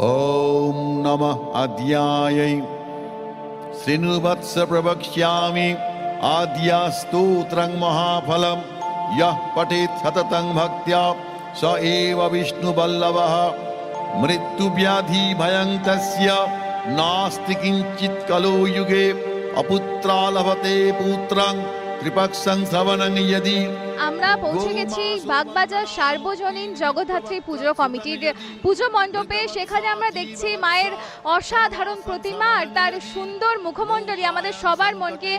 ॐ नमः आद्यायै श्रीनुवत्स प्रवक्ष्यामि आद्यास्तोत्रं महाफलं यः पठेत् सततं भक्त्या स एव विष्णुवल्लभः मृत्युव्याधि भयं तस्य नास्ति किञ्चित् कलो युगे अपुत्रा लभते पुत्रं त्रिपक्षं श्रवणं यदि। আমরা পৌঁছে গেছি বাগবাজার সার্বজনীন জগদ্ধাত্রী পুজো কমিটির পুজো মণ্ডপে। সেখানে আমরা দেখছি মায়ের অসাধারণ প্রতিমা আর তার সুন্দর মুখমণ্ডলী আমাদের সবার মনকে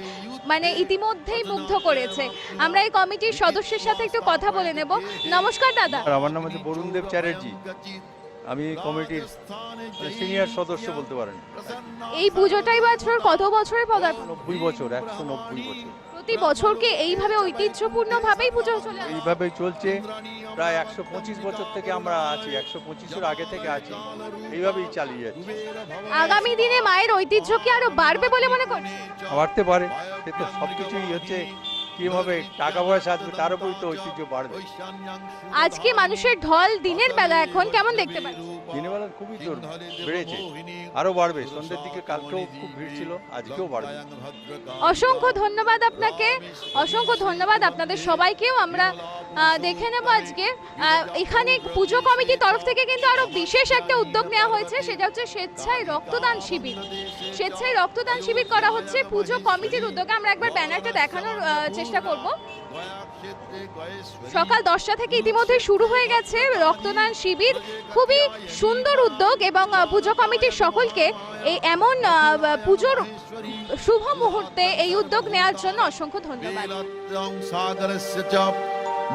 ইতিমধ্যেই মুগ্ধ করেছে। আমরা এই কমিটির সদস্যের সাথে একটু কথা বলে নেব। নমস্কার দাদা। আমার নাম হচ্ছে বরুণদেব চ্যাটার্জি, আমি কমিটির সিনিয়র সদস্য বলতে পারেন। এই পুজোটাই বছর কত বছরে পদার্পণ? 90 বছর, 190 বছর। প্রতি বছরকে এইভাবে ঐতিহ্যপূর্ণভাবেই পুজো চলে আসছে? এইভাবেই চলছে, প্রায় 125 বছর থেকে আমরা আছি, 125-এর আগে থেকে আছি, এইভাবেই চালিয়ে যাচ্ছি। আগামী দিনে মায়ের ঐতিহ্য কি আরো বাড়বে বলে মনে করছেন? বাড়তে পারে, সে তো সবকিছুই হচ্ছে কিভাবে টাকা পয়সা আসবে তার উপরই তো ঐতিহ্য বাড়বে। আজকে মানুষের ঢল দিনের বেলা এখন কেমন দেখতে পাচ্ছেন? দিনের বেলা খুবই জোর বেড়েছে, আরো বাড়বে। সন্ধ্যের দিকে কালকেও খুব ভিড় ছিল, আজকেও বাড়বে। অসংখ্য ধন্যবাদ আপনাকে, অসংখ্য ধন্যবাদ আপনাদের সবাইকেও। আমরা দেখে নেব আজকে এখানে পুজো কমিটির তরফ থেকে কিন্তু আরো বিশেষ একটা উদ্যোগ নেওয়া হয়েছে, সেটা হচ্ছে স্বেচ্ছায় রক্তদান শিবির। স্বেচ্ছায় রক্তদান শিবির করা হচ্ছে পুজো কমিটির উদ্যোগে। আমরা একবার ব্যানারটা দেখানোর চেষ্টা করব। সকাল 10টা থেকে ইতিমধ্যে শুরু হয়ে গেছে রক্তদান শিবির। খুবই সুন্দর উদ্যোগ এবং পুজো কমিটির সকলকে এই এমন পুজোর শুভ মুহূর্তে এই উদ্যোগ নেওয়ার জন্য অসংখ্য ধন্যবাদ।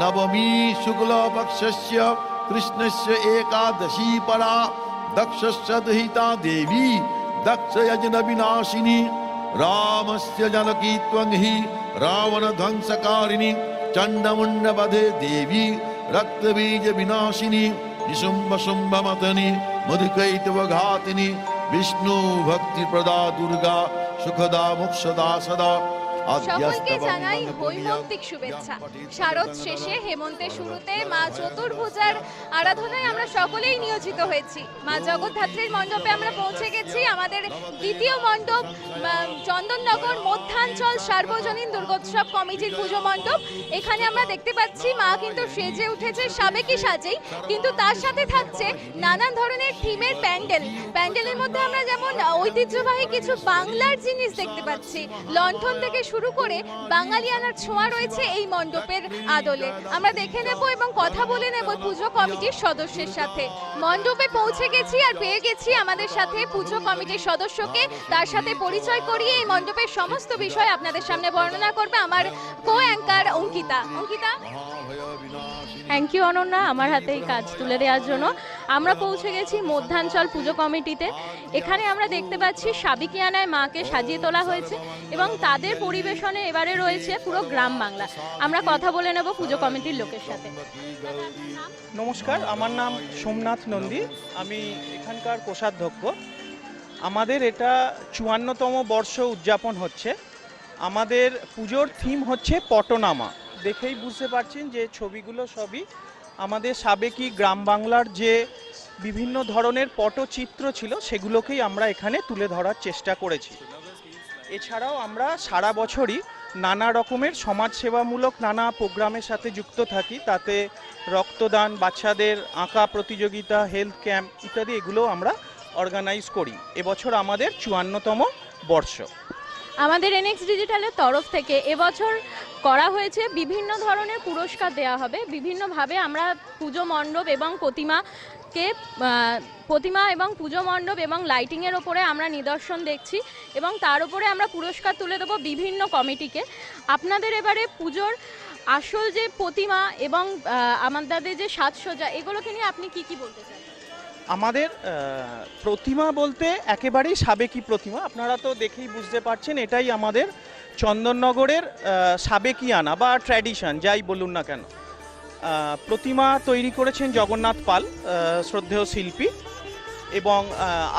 নবমী শুক্লপক্ষস্য কৃষ্ণস্য একাদশী পরা দক্ষস্য দুহিতা দেবী দক্ষ যজ্ঞ বিনাশিনী রামস্য জানকী ত্বং হি রাবণ ধ্বংসকারিণী চণ্ডমুণ্ড বধে দেবী রক্তবীজ বিনাশিনী নিশুম্ভ শুম্ভ মতনি মধুকৈতব ঘাতিনী বিষ্ণু ভক্তি প্রদা দুর্গা সুখদা মোক্ষদা সদা। সকলকে জানাই হৈমন্তিক শুভেচ্ছা। শারদ শেষে হেমন্তের শুরুতে মা চতুর্ভুজার আরাধনায় আমরা সকলেই নিয়োজিত হয়েছি। মা জগদ্ধাত্রীর মণ্ডপে আমরা পৌঁছে গেছি। আমাদের দ্বিতীয় মণ্ডপ চন্দননগর মধ্যাঞ্চল সার্বজনীন দুর্গোৎসব কমিটির পুজো মণ্ডপ। এখানে আমরা দেখতে পাচ্ছি মা কিন্তু সেজে উঠেছে সাবেকি সাজেই, কিন্তু তার সাথে থাকছে নানান ধরনের থিমের প্যান্ডেল। প্যান্ডেলের মধ্যে আমরা যেমন ঐতিহ্যবাহী কিছু বাংলার জিনিস দেখতে পাচ্ছি, লণ্ঠন থেকে শুরু করে বাঙালিয়ানার ছোঁয়া রয়েছে এই মণ্ডপের আদলে। আমরা দেখে নেব এবং কথা বলে নেব পুজো কমিটির সদস্যের সাথে। মণ্ডপে পৌঁছে গেছি আর পেয়ে গেছি আমাদের সাথে পুজো কমিটির সদস্যকে। তার সাথে পরিচয় করিয়ে এই মণ্ডপের সমস্ত বিষয় আপনাদের সামনে বর্ণনা করবে আমার co anchor Ankita. Ankita, thank you Ananya আমার হাতে এই কাজ তুলে দেওয়ার জন্য। আমরা পৌঁছে গেছি মধ্যাঞ্চল পুজো কমিটিতে। এখানে আমরা দেখতে পাচ্ছি সাবেকিয়ানায় মাকে সাজিয়ে তোলা হয়েছে এবং তাদের পরিবেশনে এবারে রয়েছে পুরো গ্রাম বাংলা। আমরা কথা বলে নেব পুজো কমিটির লোকের সাথে। নমস্কার, আমার নাম সোমনাথ নন্দী, আমি এখানকার কোষাধ্যক্ষ। আমাদের এটা 54তম বর্ষ উদযাপন হচ্ছে। আমাদের পুজোর থিম হচ্ছে পটনামা। দেখেই বুঝতে পারছেন যে ছবিগুলো সবই আমাদের সাবেকি গ্রাম বাংলার যে বিভিন্ন ধরনের পটচিত্র ছিল সেগুলোকেই আমরা এখানে তুলে ধরার চেষ্টা করেছি। এছাড়াও আমরা সারা বছরই নানা রকমের সমাজসেবামূলক নানা প্রোগ্রামের সাথে যুক্ত থাকি। তাতে রক্তদান, বাচ্চাদের আঁকা প্রতিযোগিতা, হেলথ ক্যাম্প ইত্যাদি এগুলো আমরা অর্গানাইজ করি। এবছর আমাদের 54তম বর্ষ। আমাদের এনএক্স ডিজিটালের তরফ থেকে এবছর করা হয়েছে বিভিন্ন ধরনের পুরস্কার দেওয়া হবে। বিভিন্নভাবে আমরা পুজো মণ্ডপ এবং প্রতিমা এবং পুজো মণ্ডপ এবং লাইটিংয়ের ওপরে আমরা নিদর্শন দেখছি এবং তার উপরে আমরা পুরস্কার তুলে দেবো বিভিন্ন কমিটিকে। আপনাদের এবারে পুজোর আসল যে প্রতিমা এবং আমাদের যে সাজসজ্জা, এগুলোকে নিয়ে আপনি কি বলতে চান? আমাদের প্রতিমা বলতে একেবারেই সাবেকি প্রতিমা। আপনারা তো দেখেই বুঝতে পারছেন এটাই আমাদের চন্দননগরের সাবেকিয়ানা বা ট্র্যাডিশন, যাই বলুন না কেন। প্রতিমা তৈরি করেছেন জগন্নাথ পাল, শ্রদ্ধেয় শিল্পী। এবং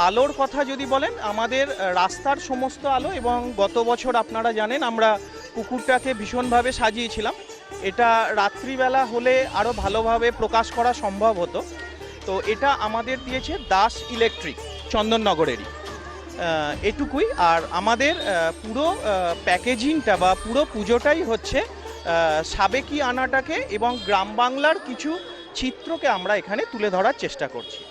আলোর কথা যদি বলেন, আমাদের রাস্তার সমস্ত আলো, এবং গত বছর আপনারা জানেন আমরা পুকুরটাকে ভীষণভাবে সাজিয়েছিলাম। এটা রাত্রিবেলা হলে আরও ভালোভাবে প্রকাশ করা সম্ভব হতো। তো এটা আমাদের দিয়েছে দাস ইলেকট্রিক, চন্দননগরেরই। এটুকুই। আর আমাদের পুরো প্যাকেজিংটা বা পুরো পুজোটাই হচ্ছে সাবেকি আনাটাকে এবং গ্রাম বাংলার কিছু চিত্রকে আমরা এখানে তুলে ধরার চেষ্টা করছি।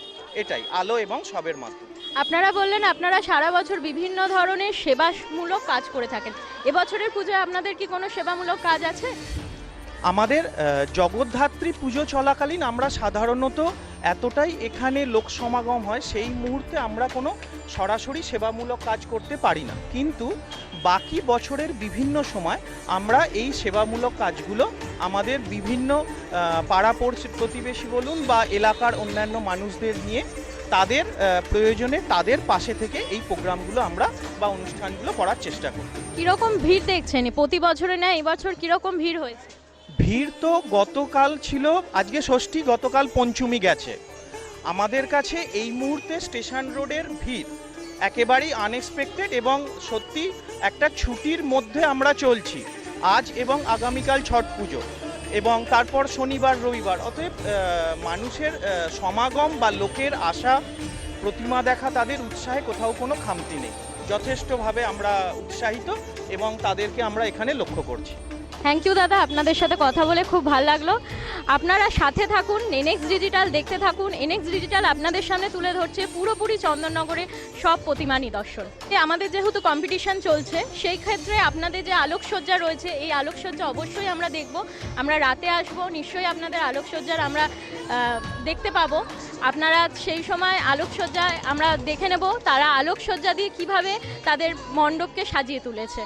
এটাই আলো এবং সবের মাধ্যমে। আপনারা বললেন আপনারা সারা বছর বিভিন্ন ধরনের সেবামূলক কাজ করে থাকেন, এবছরের পুজোয় আপনাদের কি কোনো সেবামূলক কাজ আছে? আমাদের জগদ্ধাত্রী পুজো চলাকালীন আমরা সাধারণত এতটাই এখানে লোক সমাগম হয়, সেই মুহূর্তে আমরা কোনো সরাসরি সেবামূলক কাজ করতে পারি না, কিন্তু বাকি বছরের বিভিন্ন সময় আমরা এই সেবামূলক কাজগুলো আমাদের বিভিন্ন পাড়া প্রতিবেশী বলুন বা এলাকার অন্যান্য মানুষদের নিয়ে তাদের প্রয়োজনে তাদের পাশে থেকে এই প্রোগ্রামগুলো আমরা বা অনুষ্ঠানগুলো করার চেষ্টা করি। কিরকম ভিড় দেখছেন প্রতি বছরে না এবছর কিরকম ভিড় হয়েছে? ভিড় তো গতকাল ছিল, আজকে ষষ্ঠী, গতকাল পঞ্চমী গেছে। আমাদের কাছে এই মুহূর্তে স্টেশন রোডের ভিড় একেবারেই আনএক্সপেক্টেড এবং সত্যি একটা ছুটির মধ্যে আমরা চলছি। আজ এবং আগামীকাল ছট পুজো এবং তারপর শনিবার রবিবার, অতএব মানুষের সমাগম বা লোকের আশা, প্রতিমা দেখা, তাদের উৎসাহে কোথাও কোনো খামতি নেই। যথেষ্টভাবে আমরা উৎসাহিত এবং তাদেরকে আমরা এখানে লক্ষ্য করছি। থ্যাংক ইউ দাদা, আপনাদের সাথে কথা বলে খুব ভালো লাগলো। আপনারা সাথে থাকুন, এনএক্স ডিজিটাল দেখতে থাকুন। এনএক্স ডিজিটাল আপনাদের সামনে তুলে ধরছে পুরোপুরি চন্দননগরে সব প্রতিমা নিদর্শন। আমাদের যেহেতু কম্পিটিশন চলছে, সেই ক্ষেত্রে আপনাদের যে আলোকসজ্জা রয়েছে, এই আলোকসজ্জা অবশ্যই আমরা দেখব। আমরা রাতে আসবো, নিশ্চয়ই আপনাদের আলোকসজ্জার আমরা দেখতে পাবো। আপনারা সেই সময় আলোকসজ্জায় আমরা দেখে নেব তারা আলোকসজ্জা দিয়ে কিভাবে তাদের মণ্ডপকে সাজিয়ে তুলেছে।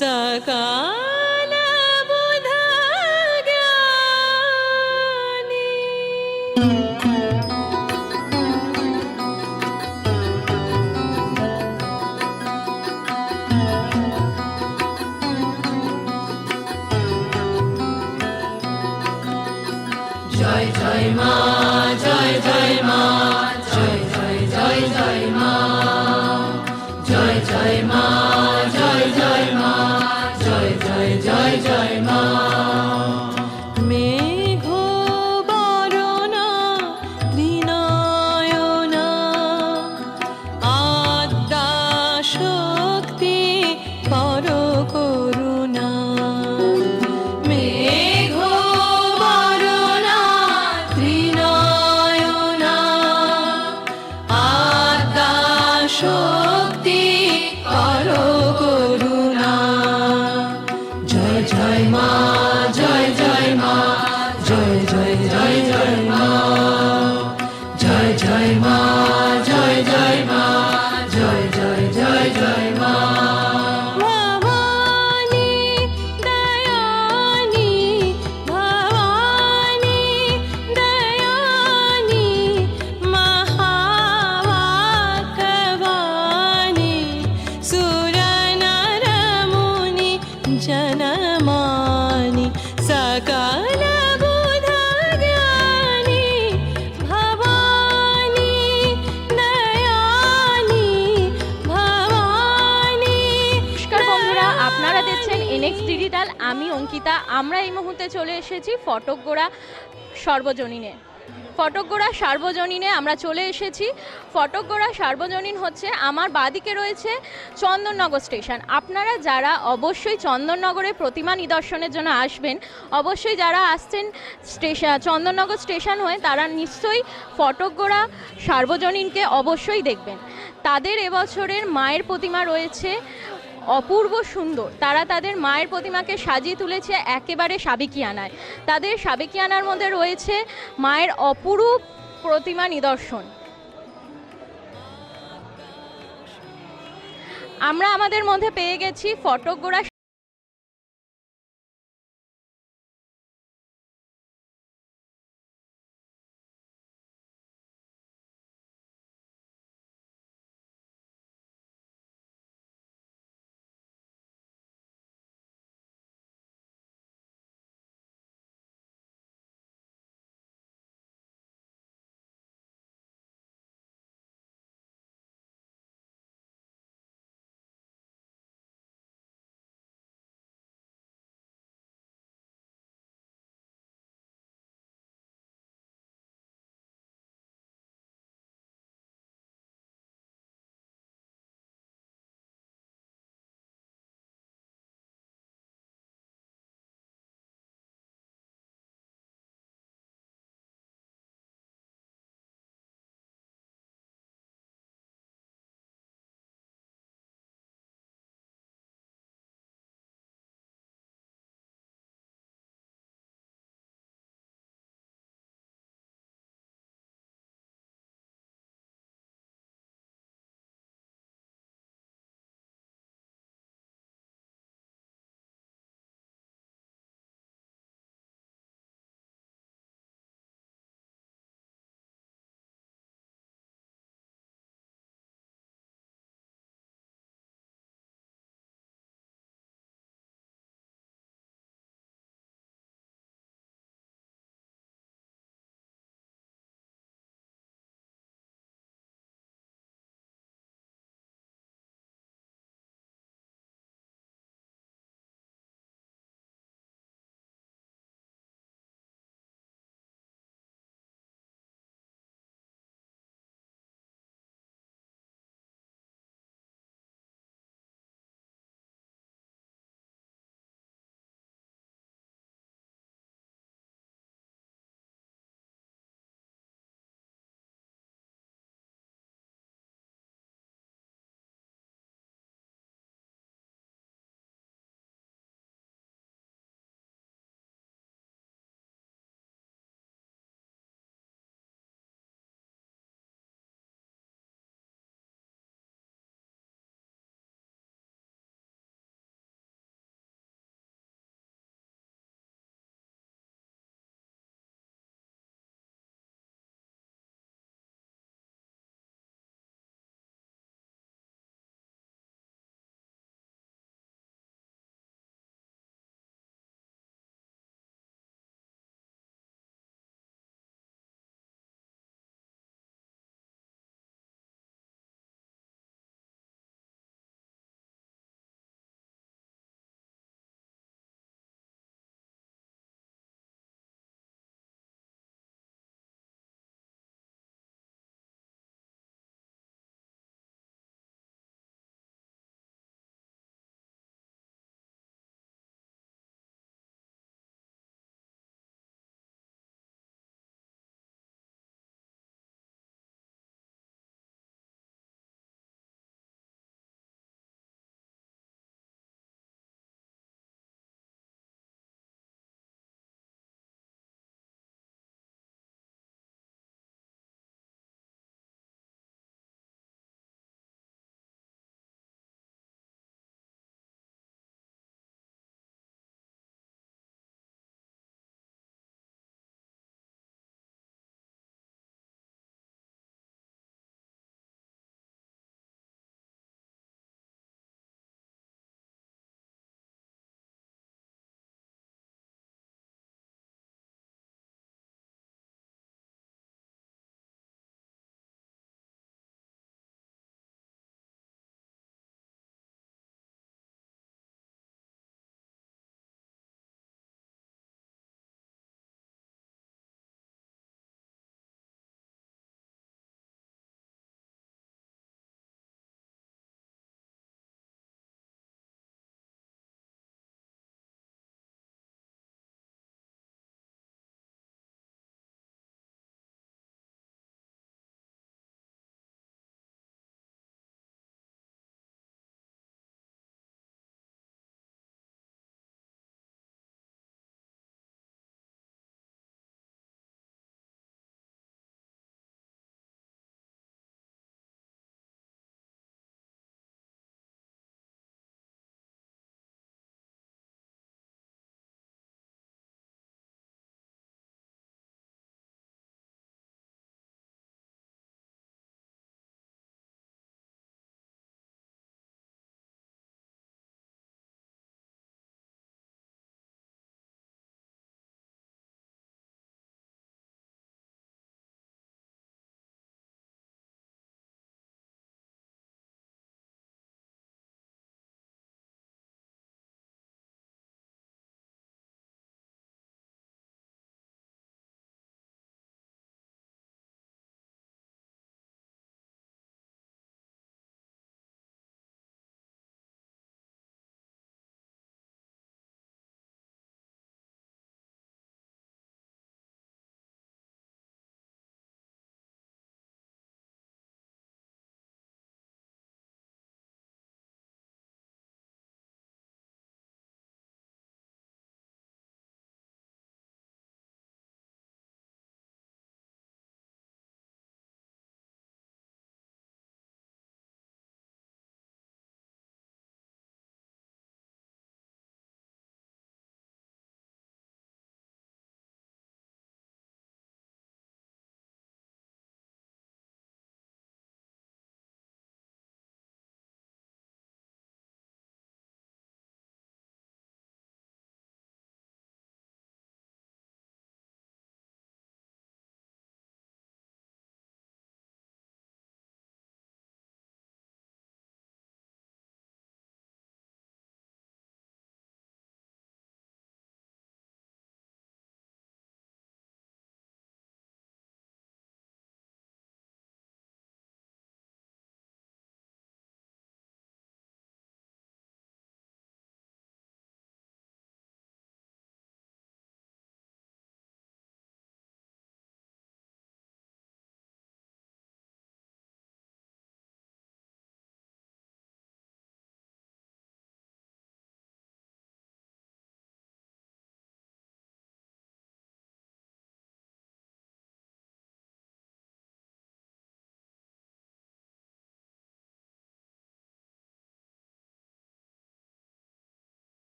সকাল বুধ জ্ঞানী। জয় জয় মা, জয় জয় মা, জয় জয় জয় জয় মা, জয় জয় মা, জয় জয় মা, জয় জয় জয় জয় মা। মেঘ বরণা ত্রিনয়না, আদ্যা শক্তি কর করুণা। মেঘ বরণা ত্রিনয়না, আদ্যা শক্তি কর করুণা। জয় জয় মা, জয় জয় মা, জয় জয় জয় জয় মা, জয় জয় মা, জয় জয় মা, জয় জয় জয় জয় মা। ভবানী দয়ানী, ভবানী দয়ানী, মহাবাকবানী, সুরনর মুনি জনমানি, সকল বুধ জ্ঞানী, ভবানী দয়ানী, ভবানী। নমস্কার বন্ধুরা, আপনারা দেখছেন এনএক্স ডিজিটাল। আমি অঙ্কিতা। আমরা এই মুহূর্তে চলে এসেছি ফটকগোড়া সর্বজনীনে। ফটকগোড়া সার্বজনীনে আমরা চলে এসেছি। ফটকগোড়া সার্বজনীন হচ্ছে আমার বাদিকে রয়েছে চন্দননগর স্টেশন। আপনারা যারা অবশ্যই চন্দননগরে প্রতিমা নিদর্শনের জন্য আসবেন, অবশ্যই যারা আসছেন চন্দননগর স্টেশন হয়ে, তারা নিশ্চয়ই ফটকগোড়া সার্বজনীনকে অবশ্যই দেখবেন। তাদের এবছরের মায়ের প্রতিমা রয়েছে অপূর্ব সুন্দর। তারা তাদের মায়ের প্রতিমাকে সাজিয়ে তুলেছে একেবারে সাবেকিয়ানায়। তাদের সাবেকিয়ানার মধ্যে রয়েছে মায়ের অপরূপ প্রতিমা নিদর্শন। আমরা আমাদের মধ্যে পেয়ে গেছি ফটকগোড়া